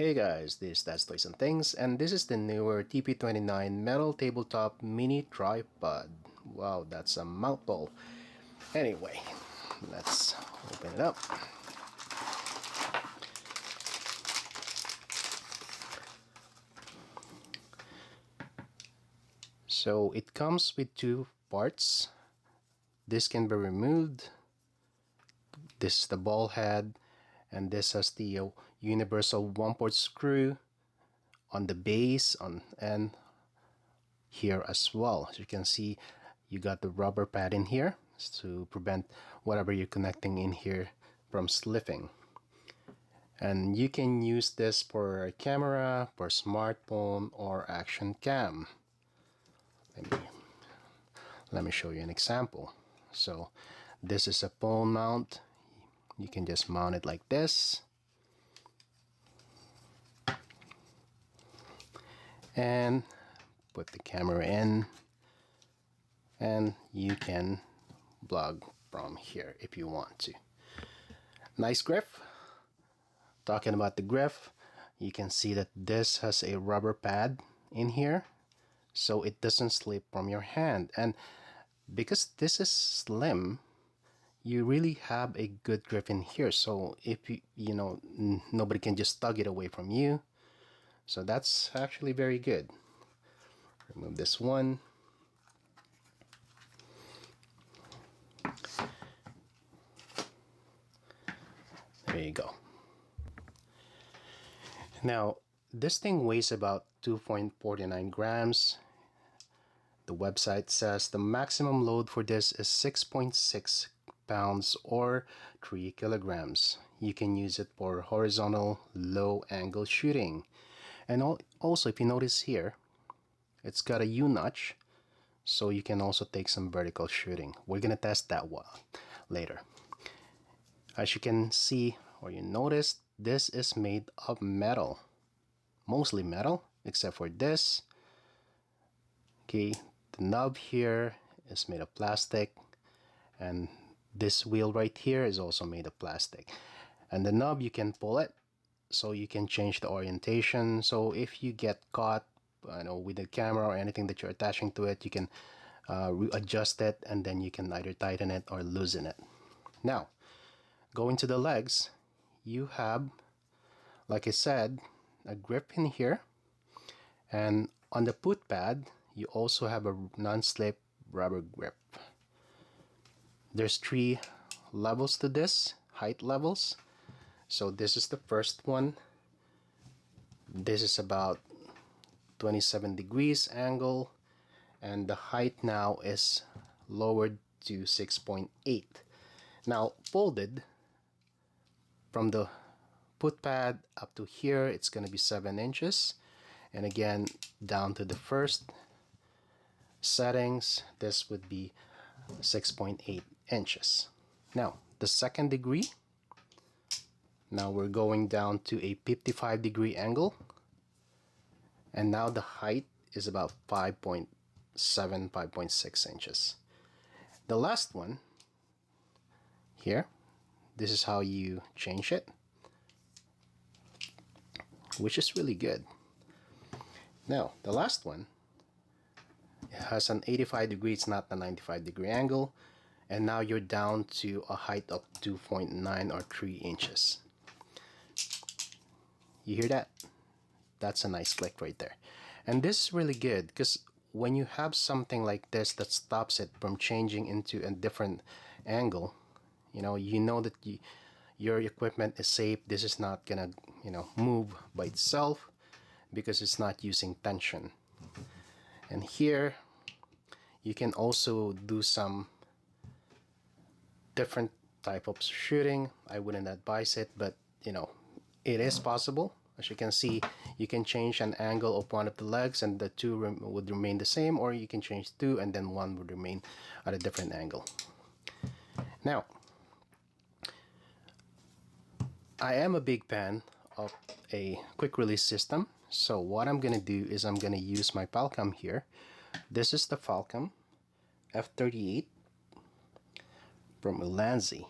Hey guys, this is That's Toys and Things, and this is the Neewer TP29 metal tabletop mini tripod. Wow, that's a mouthful. Anyway, let's open it up. So it comes with two parts. This can be removed. This is the ball head, and this has the universal one-port screw on the base and here as well. As you can see, you got the rubber pad in here to prevent whatever you're connecting in here from slipping. And you can use this for a camera, for smartphone, or action cam. Let me show you an example. So this is a phone mount. You can just mount it like this, and put the camera in, and you can vlog from here if you want to. Nice grip. Talking about the grip, you can see that this has a rubber pad in here so it doesn't slip from your hand, and because this is slim, you really have a good grip in here, so if you know nobody can just tug it away from you. So that's actually very good. Remove this one. There you go. Now this thing weighs about 2.49 grams. The website says the maximum load for this is 6.6 pounds or 3 kilograms. You can use it for horizontal low angle shooting. And also, if you notice here, it's got a U-notch, so you can also take some vertical shooting. We're gonna test that one later. As you can see, or you notice, this is made of metal, mostly metal except for this. Okay, the knob here is made of plastic, and this wheel right here is also made of plastic. And the knob, you can pull it so you can change the orientation. So if you get caught with the camera or anything that you're attaching to it, you can adjust it, and then you can either tighten it or loosen it. Now, going to the legs, you have, like I said, a grip in here, and on the foot pad you also have a non-slip rubber grip. There's 3 levels to this, height levels. So this is the first one. This is about 27 degrees angle, and the height now is lowered to 6.8. Now folded from the foot pad up to here, it's going to be 7 inches, and again down to the first settings, this would be 6.8 inches. Now the second degree, now we're going down to a 55-degree angle, and now the height is about 5.7, 5.6 inches. The last one here, this is how you change it, which is really good. Now the last one, it has an 85 degree, it's not a 95-degree angle, and now you're down to a height of 2.9 or 3 inches. You hear that? That's a nice click right there. And this is really good because when you have something like this that stops it from changing into a different angle, you know that your equipment is safe. This is not gonna move by itself because it's not using tension. And here you can also do some different type of shooting. I wouldn't advise it, but it is possible. As you can see, you can change an angle of one of the legs and the two would remain the same, or you can change 2 and then one would remain at a different angle. Now, I am a big fan of a quick release system, so what I'm gonna do is I'm gonna use my Falcom here. This is the Falcom F38 from Ulanzi,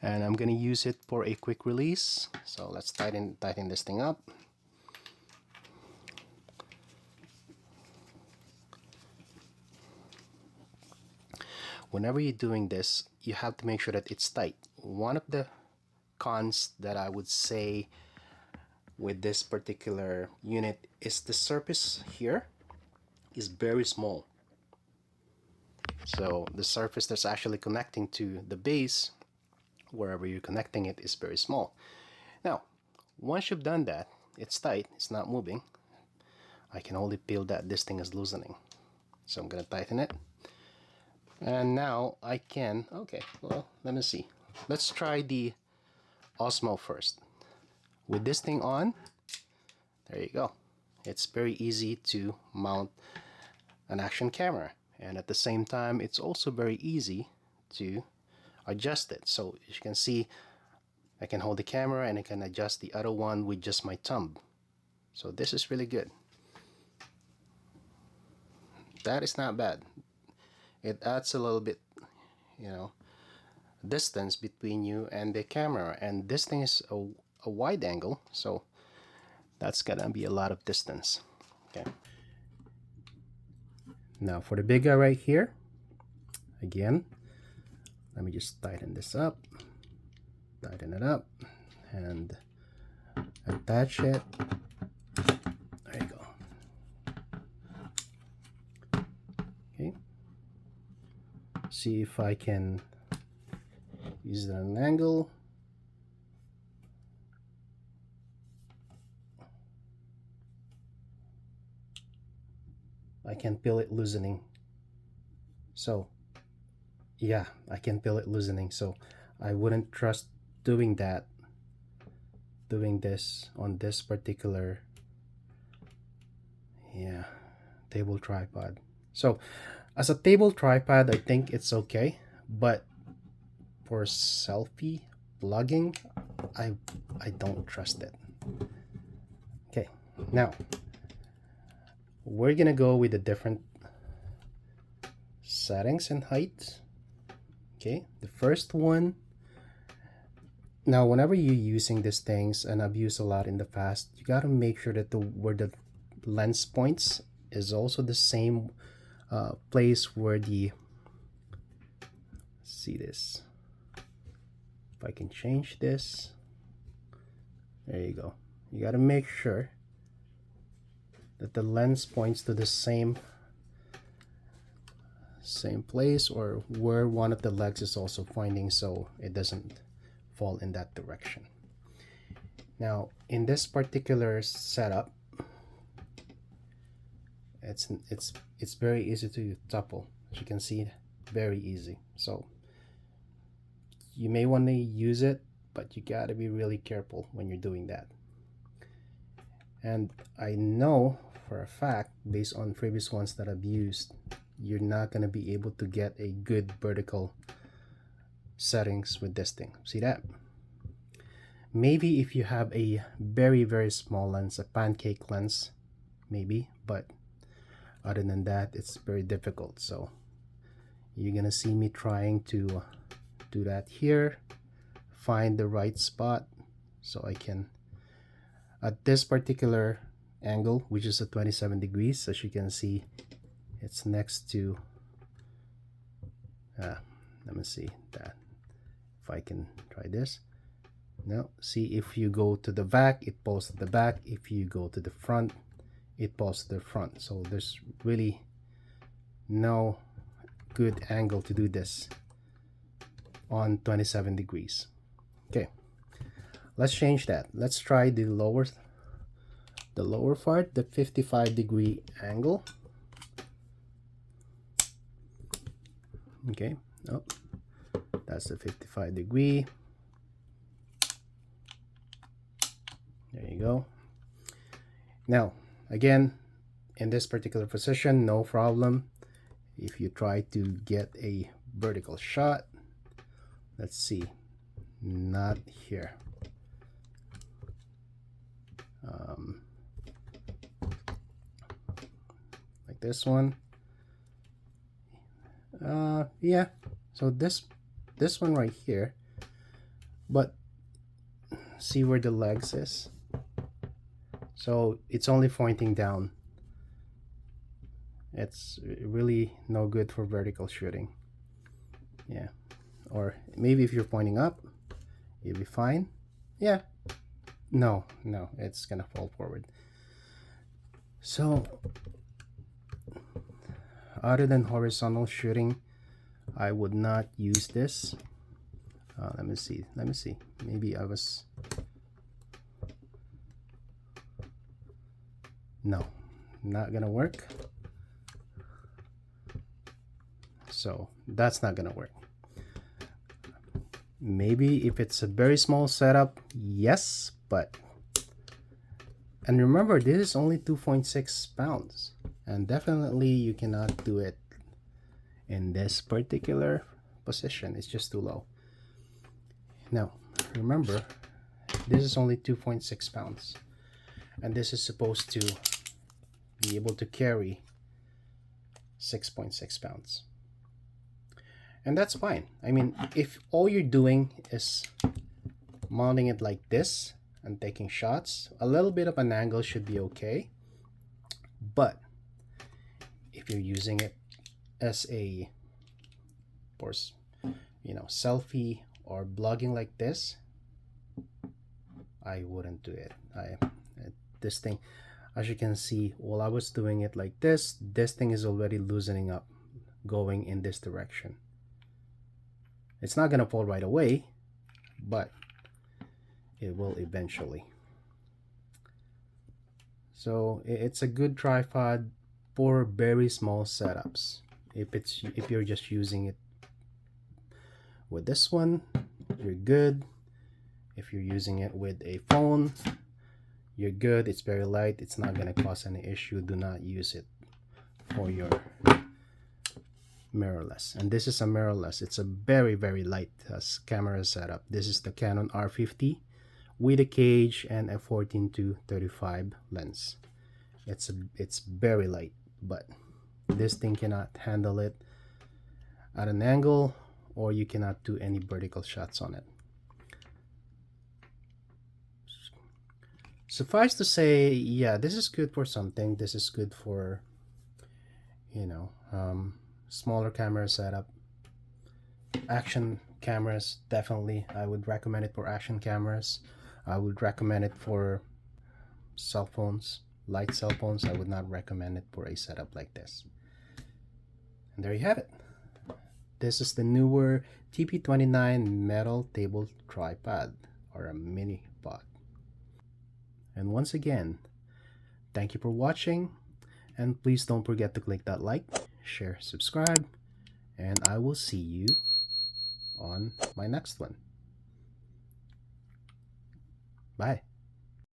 and I'm gonna use it for a quick release. So let's tighten this thing up. Whenever you're doing this, you have to make sure that it's tight. One of the cons that I would say with this particular unit is the surface here is very small. So the surface that's actually connecting to the base, wherever you're connecting it, is very small. Now, once you've done that, it's tight, it's not moving. I can only feel that this thing is loosening. So I'm gonna tighten it. And now I can, okay, well, let me see. Let's try the Osmo first. With this thing on, there you go. It's very easy to mount an action camera. And at the same time, it's also very easy to adjust it. So as you can see, I can hold the camera and I can adjust the other one with just my thumb. So this is really good. That is not bad. It adds a little bit, you know, distance between you and the camera. And this thing is a wide angle, so that's gonna be a lot of distance. Okay. Now for the big guy right here, again, let me just tighten this up, tighten it up, and attach it. There you go. Okay. See if I can use it at an angle. I can feel it loosening. So yeah, I can feel it loosening. So I wouldn't trust doing that, doing this on this particular table tripod. So as a table tripod, I think it's okay, but for selfie vlogging, I don't trust it. Okay, now we're gonna go with the different settings and height. Okay, the first one. Now, whenever you're using these things, and I've used a lot in the past, you gotta make sure that where the lens points is also the same place where the, see this, if I can change this, there you go. You gotta make sure that the lens points to the same place, or where one of the legs is also pointing, so it doesn't fall in that direction. Now in this particular setup, it's very easy to topple. As you can see, very easy. So you may want to use it, but you got to be really careful when you're doing that. And I know for a fact, based on previous ones that I've used, you're not going to be able to get a good vertical settings with this thing. See that? Maybe if you have a very, very small lens, a pancake lens, maybe, but other than that, it's very difficult. So you're gonna see me trying to do that here, find the right spot so I can, at this particular angle, which is at 27 degrees, as you can see, it's next to, let me see that, if I can try this. Now, see, if you go to the back, it pulls to the back. If you go to the front, it pulls to the front. So there's really no good angle to do this on 27 degrees. Okay, let's change that. Let's try the lower part, the 55-degree angle. Okay, oh, that's the 55-degree. There you go. Now, again, in this particular position, no problem. If you try to get a vertical shot, let's see, not here. Like this one. Yeah, so this one right here, see where the legs is? So it's only pointing down. It's really no good for vertical shooting. Yeah, or maybe if you're pointing up, you'll be fine. Yeah, no, it's gonna fall forward. So other than horizontal shooting, I would not use this. Let me see. Maybe I was... No, not gonna work. So that's not gonna work. Maybe if it's a very small setup, yes, but... And remember, this is only 2.6 pounds. And definitely you cannot do it in this particular position. It's just too low. Now, remember, this is only 2.6 pounds. And this is supposed to be able to carry 6.6 pounds. And that's fine. I mean, if all you're doing is mounting it like this and taking shots, a little bit of an angle should be okay. But if you're using it as a, of course, you know, selfie or blogging like this, I wouldn't do it. This thing, as you can see, while I was doing it like this thing is already loosening up, going in this direction. It's not gonna fall right away, but it will eventually. So it's a good tripod for very small setups. If you're just using it with this one, you're good. If you're using it with a phone, you're good. It's very light. It's not gonna cause any issue. Do not use it for your mirrorless. And this is a mirrorless. It's a very light camera setup. This is the Canon R50 with a cage and a 14-35 lens. It's very light, but this thing cannot handle it at an angle, or you cannot do any vertical shots on it. Suffice to say, yeah, this is good for something. This is good for, you know, smaller camera setup. Action cameras, definitely. I would recommend it for action cameras. I would recommend it for cell phones, light cell phones. I would not recommend it for a setup like this. And there you have it. This is the Neewer TP29 metal table tripod, or a mini pod. And once again, thank you for watching, and please don't forget to click that like, share, subscribe, and I will see you on my next one. Bye.